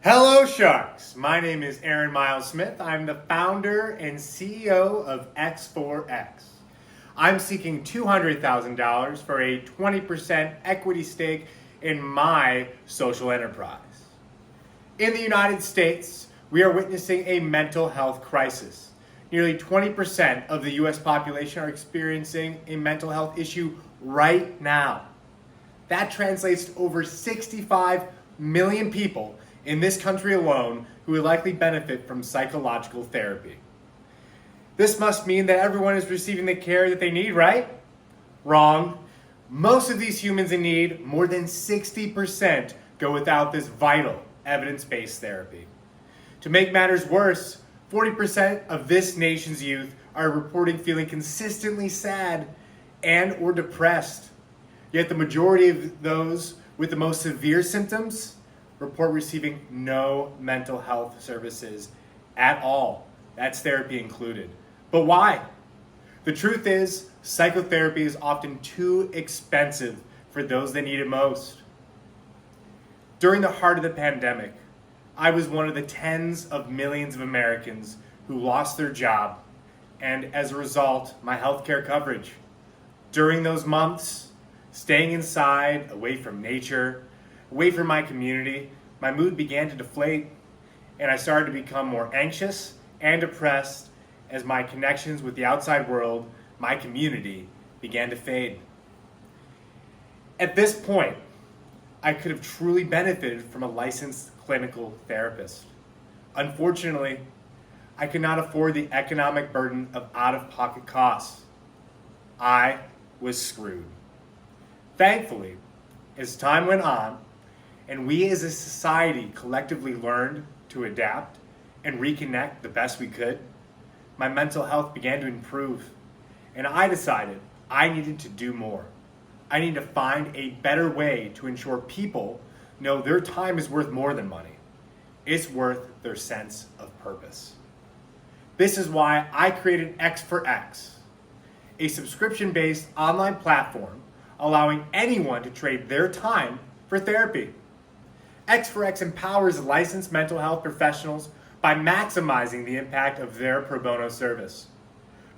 Hello Sharks, my name is Aaron Miles Smith. I'm the founder and CEO of X4X. I'm seeking $200,000 for a 20% equity stake in my social enterprise. In the United States, we are witnessing a mental health crisis. Nearly 20% of the US population are experiencing a mental health issue right now. That translates to over 65 million people in this country alone who would likely benefit from psychological therapy. This must mean that everyone is receiving the care that they need, right? Wrong. Most of these humans in need, more than 60%, go without this vital evidence-based therapy. To make matters worse, 40% of this nation's youth are reporting feeling consistently sad and or depressed. Yet the majority of those with the most severe symptoms report receiving no mental health services at all. That's therapy included. But why? The truth is, psychotherapy is often too expensive for those that need it most. During the heart of the pandemic, I was one of the tens of millions of Americans who lost their job and, as a result, my healthcare coverage. During those months, staying inside, away from nature, away from my community, my mood began to deflate, and I started to become more anxious and depressed as my connections with the outside world, my community, began to fade. At this point, I could have truly benefited from a licensed clinical therapist. Unfortunately, I could not afford the economic burden of out-of-pocket costs. I was screwed. Thankfully, as time went on, and we as a society collectively learned to adapt and reconnect the best we could, my mental health began to improve. And I decided I needed to do more. I needed to find a better way to ensure people know their time is worth more than money. It's worth their sense of purpose. This is why I created X4X, a subscription-based online platform allowing anyone to trade their time for therapy. X4X empowers licensed mental health professionals by maximizing the impact of their pro bono service.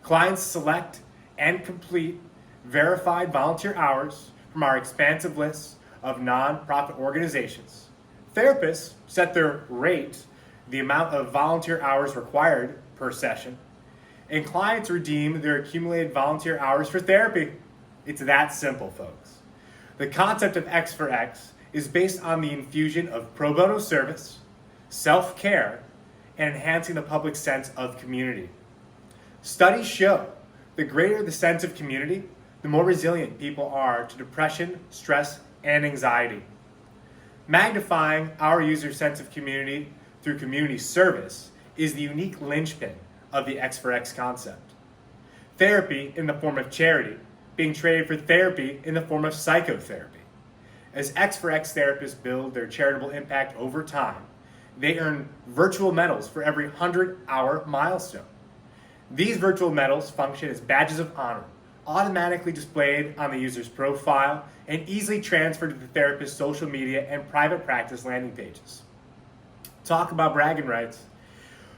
Clients select and complete verified volunteer hours from our expansive list of nonprofit organizations. Therapists set their rate, the amount of volunteer hours required per session, and clients redeem their accumulated volunteer hours for therapy. It's that simple, folks. The concept of X4X is based on the infusion of pro bono service, self-care, and enhancing the public's sense of community. Studies show the greater the sense of community, the more resilient people are to depression, stress, and anxiety. Magnifying our users' sense of community through community service is the unique linchpin of the X4X concept. Therapy in the form of charity being traded for therapy in the form of psychotherapy. As X4X therapists build their charitable impact over time, they earn virtual medals for every 100-hour milestone. These virtual medals function as badges of honor, automatically displayed on the user's profile and easily transferred to the therapist's social media and private practice landing pages. Talk about bragging rights.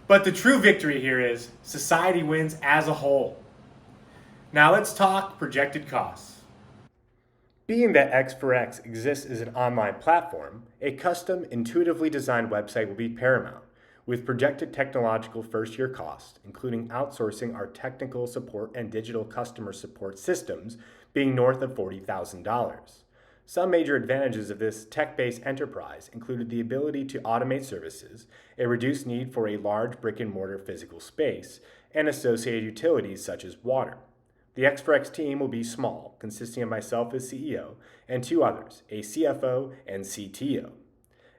But the true victory here is society wins as a whole. Now let's talk projected costs. Being that X4X exists as an online platform, a custom, intuitively designed website will be paramount, with projected technological first-year costs, including outsourcing our technical support and digital customer support systems, being north of $40,000. Some major advantages of this tech-based enterprise included the ability to automate services, a reduced need for a large brick-and-mortar physical space, and associated utilities such as water. The X4X team will be small, consisting of myself as CEO and two others, a CFO and CTO.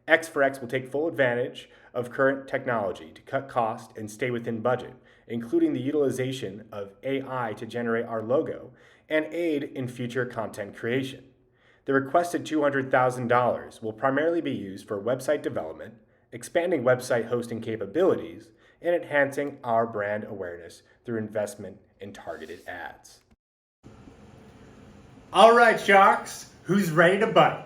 X4X will take full advantage of current technology to cut costs and stay within budget, including the utilization of AI to generate our logo and aid in future content creation. The requested $200,000 will primarily be used for website development, expanding website hosting capabilities, and enhancing our brand awareness through investment in targeted ads. All right, Sharks, who's ready to bite?